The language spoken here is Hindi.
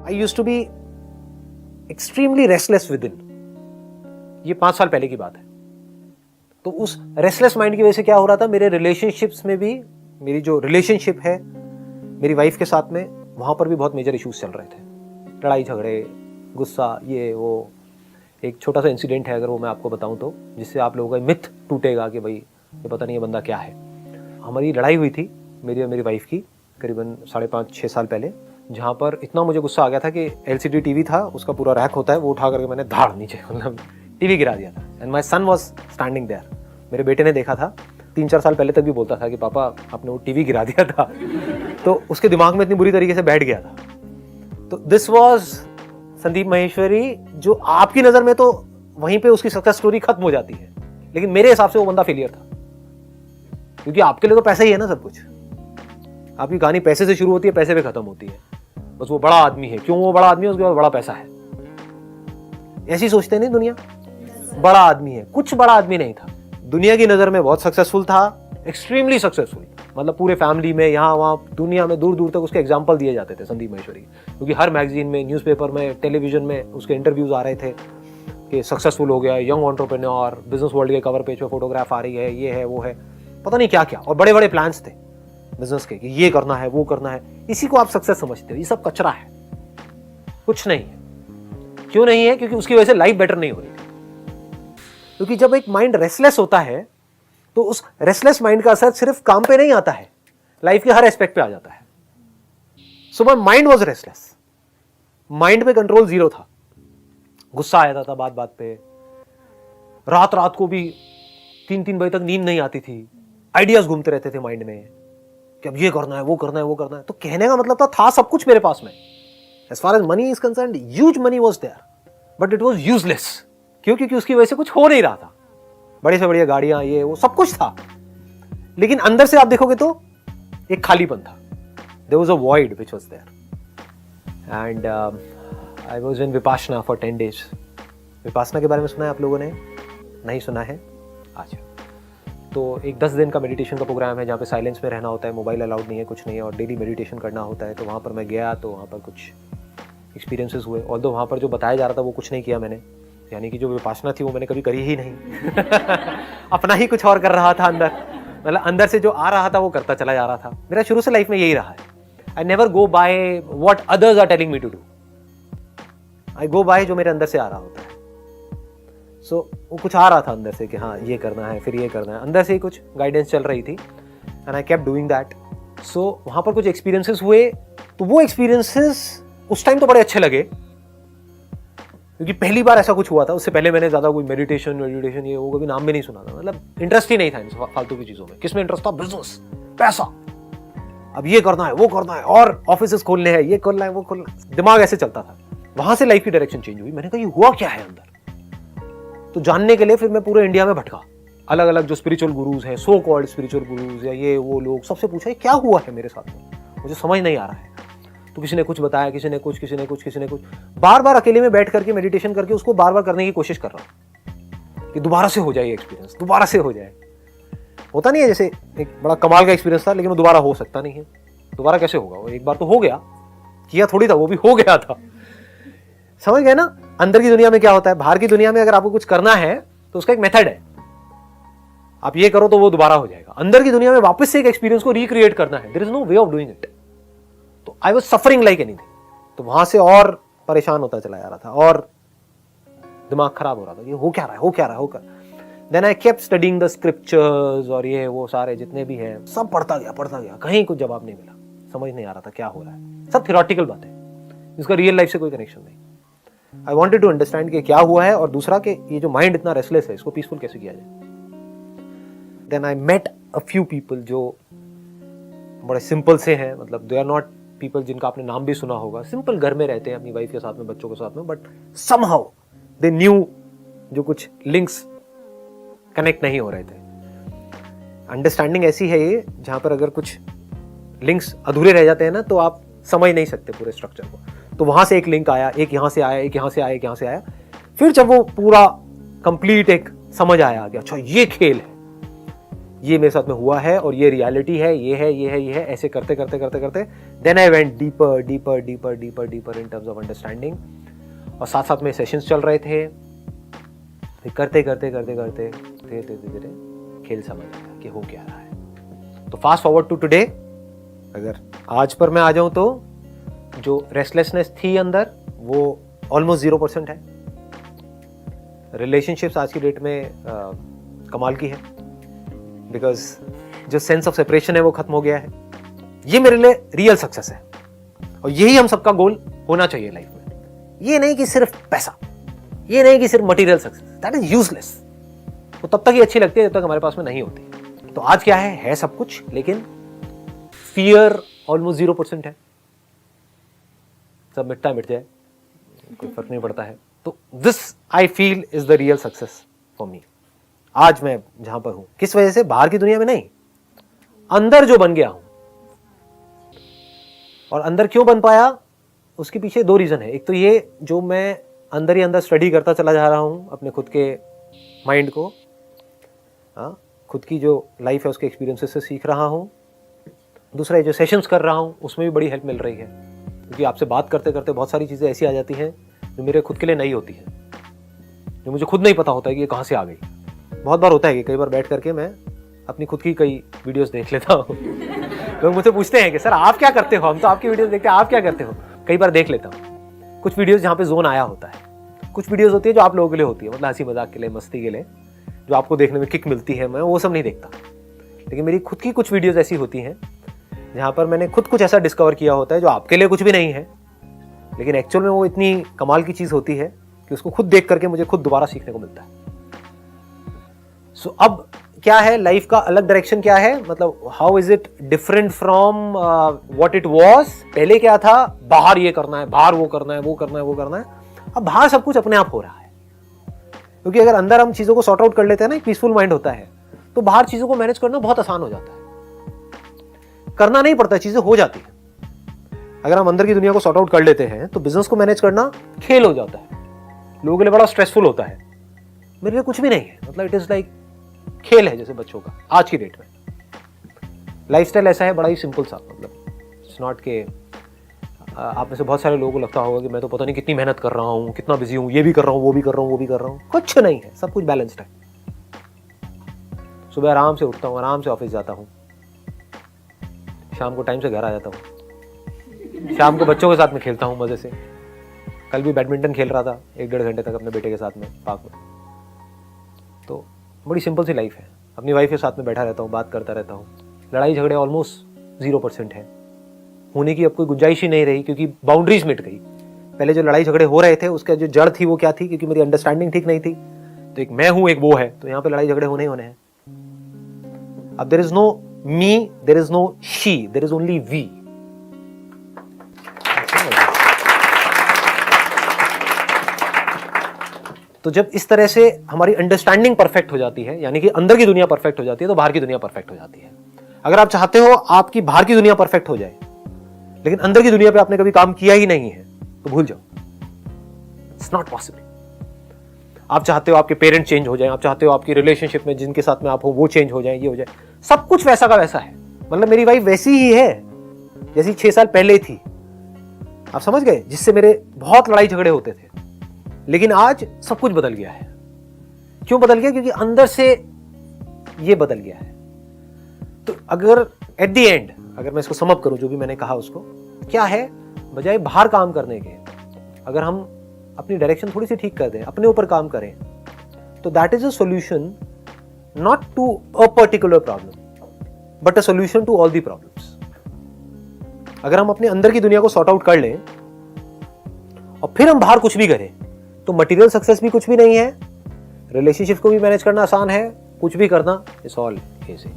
I used to be extremely restless within. ये 5 साल पहले की बात है। तो उस रेस्टलेस माइंड की वजह से क्या हो रहा था, मेरे रिलेशनशिप्स में भी, मेरी जो रिलेशनशिप है मेरी वाइफ के साथ में, वहां पर भी बहुत मेजर इश्यूज चल रहे थे। लड़ाई झगड़े, गुस्सा, ये वो। एक छोटा सा इंसिडेंट है, अगर वो मैं आपको बताऊं तो, जिससे आप लोगों का मिथ टूटेगा कि भाई ये पता नहीं ये बंदा क्या है। हमारी लड़ाई हुई थी मेरी और मेरी वाइफ की करीबन 5.5-6 साल पहले, जहाँ पर इतना मुझे गुस्सा आ गया था कि LCD टीवी था, उसका पूरा रैक होता है, वो उठा करके मैंने धाड़ नीचे मतलब टीवी गिरा दिया था। And my son was standing there. मेरे बेटे ने देखा था, 3-4 साल पहले तक भी बोलता था कि पापा आपने वो टीवी गिरा दिया था। तो उसके दिमाग में इतनी बुरी तरीके से बैठ गया था। तो दिस वॉज संदीप माहेश्वरी, जो आपकी नज़र में तो वहीं पे उसकी सक्सेस स्टोरी खत्म हो जाती है, लेकिन मेरे हिसाब से वो बंदा फेलियर था। क्योंकि आपके लिए तो पैसा ही है ना सब कुछ। आपकी कहानी पैसे से शुरू होती है, पैसे पे खत्म होती है। बस वो बड़ा आदमी है, क्यों वो बड़ा आदमी है, उसके पास बड़ा पैसा है। ऐसी सोचते नहीं दुनिया, बड़ा आदमी है। कुछ बड़ा आदमी नहीं था, दुनिया की नज़र में बहुत सक्सेसफुल था, एक्सट्रीमली सक्सेसफुल। मतलब पूरे फैमिली में, यहाँ वहाँ दुनिया में दूर दूर तक उसके एग्जाम्पल दिए जाते थे संदीप माहेश्वरी, क्योंकि हर मैगजीन में, न्यूज़पेपर में, टेलीविजन में उसके इंटरव्यूज आ रहे थे कि सक्सेसफुल हो गया, यंग एंटरप्रेन्योर, बिजनेस वर्ल्ड के कवर पेज पे फोटोग्राफ आ रही है, ये है वो है, पता नहीं क्या क्या, और बड़े बड़े प्लान्स थे बिजनेस के कि ये करना है वो करना है। इसी को आप सक्सेस समझते हो। ये सब कचरा है, कुछ नहीं है। क्यों नहीं है? क्योंकि उसकी वजह से लाइफ बेटर नहीं हो रही। क्योंकि जब एक माइंड रेस्टलेस होता है तो उस रेस्टलेस माइंड का असर सिर्फ काम पे नहीं आता है, लाइफ के हर एस्पेक्ट पे आ जाता है। So my mind was restless, mind पे कंट्रोल जीरो था। गुस्सा आ जाता था बात बात पे, रात रात को भी 3-3 बजे तक नींद नहीं आती थी, आइडियाज घूमते रहते थे माइंड में कि अब ये करना है वो करना है वो करना है। तो कहने का मतलब था सब कुछ मेरे पास में, as far as money is concerned, huge money was there, but it was useless. क्यों? क्योंकि उसकी वजह से कुछ हो नहीं रहा था। बड़े से बढ़िया गाड़ियां, ये वो सब कुछ था, लेकिन अंदर से आप देखोगे तो एक खालीपन था। There was a void which was there. And I was in Vipassana for 10 days। Vipassana के बारे में सुना है आप लोगों ने? नहीं सुना है? अच्छा, तो एक 10 दिन का मेडिटेशन का प्रोग्राम है, जहाँ पे साइलेंस में रहना होता है, मोबाइल अलाउड नहीं है, कुछ नहीं है, और डेली मेडिटेशन करना होता है। तो वहाँ पर मैं गया, तो वहाँ पर कुछ एक्सपीरियंसेस हुए। ऑल्दो वहाँ पर जो बताया जा रहा था वो कुछ नहीं किया मैंने, यानी कि जो विपाशना थी वो मैंने कभी करी ही नहीं। अपना ही कुछ और कर रहा था अंदर, मतलब अंदर से जो आ रहा था वो करता चला जा रहा था। मेरा शुरू से लाइफ में यही रहा है। I never go by what others are telling me to do, I go by जो मेरे अंदर से आ रहा होता है। सो वो कुछ आ रहा था अंदर से कि हाँ ये करना है, फिर ये करना है, अंदर से ही कुछ गाइडेंस चल रही थी, and I kept doing that. So वहाँ पर कुछ एक्सपीरियंसेस हुए, तो वो एक्सपीरियंसेस उस टाइम तो बड़े अच्छे लगे, क्योंकि पहली बार ऐसा कुछ हुआ था। उससे पहले मैंने ज़्यादा कोई मेडिटेशन ये वो कभी नाम भी नहीं सुना था, मतलब इंटरेस्ट ही नहीं था इन फालतू की चीज़ों में। किसमें इंटरेस्ट था? बिजनेस, पैसा, अब ये करना है वो करना है, और ऑफिसेस खोलने हैं, ये खोलना है वो खोलना है, दिमाग ऐसे चलता था। वहां से लाइफ की डायरेक्शन चेंज हुई। मैंने कहा ये हुआ क्या है अंदर। तो जानने के लिए फिर मैं पूरे इंडिया में भटका, अलग अलग जो स्पिरिचुअल गुरुज हैं, सो कॉल्ड स्पिरिचुअल गुरुज या ये वो लोग, सबसे पूछा क्या हुआ है मेरे साथ में, मुझे समझ नहीं आ रहा है। तो किसी ने कुछ बताया, किसी ने कुछ, किसी ने कुछ, किसी ने कुछ। बार बार अकेले में बैठ करके मेडिटेशन करके उसको बार बार करने की कोशिश कर रहा हूँ कि दोबारा से हो जाए एक्सपीरियंस, दोबारा से हो जाए। होता नहीं है, जैसे एक बड़ा कमाल का एक्सपीरियंस था, लेकिन वो दोबारा हो सकता नहीं है। दोबारा कैसे होगा? वो एक बार तो हो गया, किया थोड़ी था, वो भी हो गया था। समझ गए ना? अंदर की दुनिया में क्या होता है, बाहर की दुनिया में अगर आपको कुछ करना है तो उसका एक मेथड है, आप ये करो तो वो दोबारा हो जाएगा। अंदर की दुनिया में वापस से एक एक्सपीरियंस को रिक्रिएट करना है, there is no way of doing it. तो I was suffering like anything. तो वहां से और परेशान होता चला जा रहा था, और दिमाग खराब हो रहा था, ये हो क्या रहा है, हो क्या रहा है, हो क्या। Then I kept studying the scriptures, और ये वो सारे जितने भी हैं सब पढ़ता गया, कहीं कुछ जवाब नहीं मिला, समझ नहीं आ रहा था क्या हो रहा है। सब थियोरेटिकल बातें, इसका रियल लाइफ से कोई कनेक्शन नहीं। आई वॉन्टेड टू अंडरस्टैंड कि क्या हुआ है, और दूसरा कि ये जो माइंड इतना रेस्टलेस है इसको पीसफुल कैसे किया जाए। Then I met a few people जो बड़े सिंपल से हैं, मतलब दे आर नॉट पीपल जिनका आपने नाम भी सुना होगा, सिंपल घर में रहते हैं अपनी वाइफ के साथ में, बच्चों के साथ में, बट समहाउ दे न्यू, जो कुछ लिंक्स कनेक्ट नहीं हो रहे थे। अंडरस्टैंडिंग ऐसी है ये, जहां पर अगर कुछ लिंक्स अधूरे रह जाते हैं ना, तो आप समझ नहीं सकते पूरे स्ट्रक्चर को। तो वहां से एक लिंक आया, एक यहां से आया, एक यहां से आया, एक यहां से आया। फिर जब वो पूरा कंप्लीट एक समझ आया कि अच्छा ये खेल है, ये मेरे साथ में हुआ है और ये रियलिटी है, ये है, ये है, ये है, ऐसे करते करते करते करते then I went deeper deeper deeper deeper deeper in terms of understanding. और साथ साथ में सेशंस चल रहे थे, फिर करते करते करते करते धीरे धीरे धीरे खेल समझ आया कि हो क्या रहा है। तो फास्ट फॉरवर्ड टू टुडे, अगर आज पर मैं आ जाऊं तो जो रेस्टलेसनेस थी अंदर वो ऑलमोस्ट 0% है। रिलेशनशिप्स आज की डेट में कमाल की है, बिकॉज जो सेंस ऑफ सेपरेशन है वो खत्म हो गया है। ये मेरे लिए रियल सक्सेस है और यही हम सबका गोल होना चाहिए लाइफ में। ये नहीं कि सिर्फ पैसा, ये नहीं कि सिर्फ material success, that is useless. वो तब तक ही अच्छी लगती है जब तक हमारे पास में नहीं होती। तो आज क्या है सब कुछ, लेकिन फियर ऑलमोस्ट 0% है। सब मिटता मिट जाए, कोई फर्क नहीं पड़ता है। तो this I feel is the real success for me. आज मैं जहां पर हूं, किस वजह से? बाहर की दुनिया में नहीं, अंदर जो बन गया हूं। और अंदर क्यों बन पाया, उसके पीछे 2 रीजन है। एक तो ये जो मैं अंदर ही अंदर स्टडी करता चला जा रहा हूं अपने खुद के माइंड को, खुद की जो लाइफ है उसके एक्सपीरियंसेस से सीख रहा हूं। दूसरा, जो सेशंस कर रहा हूं उसमें भी बड़ी हेल्प मिल रही है, क्योंकि आपसे बात करते करते बहुत सारी चीज़ें ऐसी आ जाती हैं जो मेरे खुद के लिए नहीं होती हैं, जो मुझे खुद नहीं पता होता है कि ये कहाँ से आ गई। बहुत बार होता है कि कई बार बैठ करके मैं अपनी खुद की कई वीडियोस देख लेता हूँ। लोग मुझसे पूछते हैं कि सर आप क्या करते हो, हम तो आपकी वीडियोस देखते हैं, आप क्या करते हो। कई बार देख लेता हूँ कुछ वीडियोस जहाँ पे जोन आया होता है, कुछ वीडियोस होती है जो आप लोगों के लिए होती है, मतलब हंसी मजाक के लिए, मस्ती के लिए, जो आपको देखने में किक मिलती है, मैं वो सब नहीं देखता। लेकिन मेरी खुद की कुछ वीडियोस ऐसी होती हैं जहाँ पर मैंने खुद कुछ ऐसा डिस्कवर किया होता है जो आपके लिए कुछ भी नहीं है, लेकिन एक्चुअल में वो इतनी कमाल की चीज़ होती है कि उसको खुद देख करके मुझे खुद दोबारा सीखने को मिलता है। सो अब क्या है, लाइफ का अलग डायरेक्शन क्या है, मतलब how is it different from what it was. पहले क्या था, बाहर ये करना है, बाहर वो करना है, वो करना है, वो करना है। अब बाहर सब कुछ अपने आप हो रहा है, क्योंकि अगर अंदर हम चीज़ों को सॉर्ट आउट कर लेते हैं ना, एक पीसफुल माइंड होता है, तो बाहर चीज़ों को मैनेज करना बहुत आसान हो जाता है। करना नहीं पड़ता, चीज़ें हो जाती है। अगर हम अंदर की दुनिया को सॉर्ट आउट कर लेते हैं तो बिजनेस को मैनेज करना खेल हो जाता है। लोगों के लिए बड़ा स्ट्रेसफुल होता है, मेरे लिए कुछ भी नहीं है। मतलब इट इज लाइक खेल है जैसे बच्चों का। आज की डेट में लाइफस्टाइल ऐसा है, बड़ा ही सिंपल सा, मतलब इट्स नॉट के आप में से बहुत सारे लोगों को लगता होगा कि मैं तो पता नहीं कितनी मेहनत कर रहा हूँ, कितना बिजी हूँ, ये भी कर रहा हूँ, वो भी कर रहा हूँ, वो भी कर रहा हूँ। कुछ नहीं है, सब कुछ बैलेंस्ड है। सुबह आराम से उठता हूँ, आराम से ऑफिस जाता हूँ, शाम को टाइम से घर आ जाता हूँ, शाम को बच्चों के साथ में खेलता हूँ मजे से। कल भी बैडमिंटन खेल रहा था 1-1.5 घंटे तक अपने बेटे के साथ में पार्क में। तो बड़ी सिंपल सी लाइफ है। अपनी वाइफ के साथ में बैठा रहता हूँ, बात करता रहता हूँ। लड़ाई झगड़े ऑलमोस्ट 0% है, होने की अब कोई गुंजाइश ही नहीं रही, क्योंकि बाउंड्रीज मिट गई। पहले जो लड़ाई झगड़े हो रहे थे उसका जो जड़ थी वो क्या थी, क्योंकि मेरी अंडरस्टैंडिंग ठीक नहीं थी। तो एक मैं हूं, एक वो है, तो यहाँ पे लड़ाई झगड़े होने ही होने हैं। अब there is no me, there is no she, there is only we. तो जब इस तरह से हमारी अंडरस्टैंडिंग परफेक्ट हो जाती है, यानी कि अंदर की दुनिया परफेक्ट हो जाती है, तो बाहर की दुनिया परफेक्ट हो जाती है। अगर आप चाहते हो आपकी बाहर की दुनिया परफेक्ट हो जाए, लेकिन अंदर की दुनिया पे आपने कभी काम किया ही नहीं है, तो भूल जाओ, इट्स नॉट पॉसिबल। आप चाहते हो आपके पेरेंट्स चेंज हो जाएं, आप चाहते हो आपकी रिलेशनशिप में जिनके साथ में आप हो वो चेंज हो जाए, ये हो जाए, सब कुछ वैसा का वैसा है। मतलब मेरी वाइफ वैसी ही है जैसी 6 साल पहले थी, आप समझ गए, जिससे मेरे बहुत लड़ाई झगड़े होते थे। लेकिन आज सब कुछ बदल गया है। क्यों बदल गया? क्योंकि अंदर से ये बदल गया है। तो अगर एट द एंड, अगर मैं इसको समअप करूं, जो भी मैंने कहा उसको, क्या है, बजाय बाहर काम करने के, अगर हम अपनी डायरेक्शन थोड़ी सी ठीक कर दें, अपने ऊपर काम करें, तो that is a solution not to a particular problem but a solution to all the problems. अगर हम अपने अंदर की दुनिया को सॉर्ट आउट कर लें और फिर हम बाहर कुछ भी करें, तो मटेरियल सक्सेस भी कुछ भी नहीं है, रिलेशनशिप को भी मैनेज करना आसान है, कुछ भी करना इज ऑल इजी।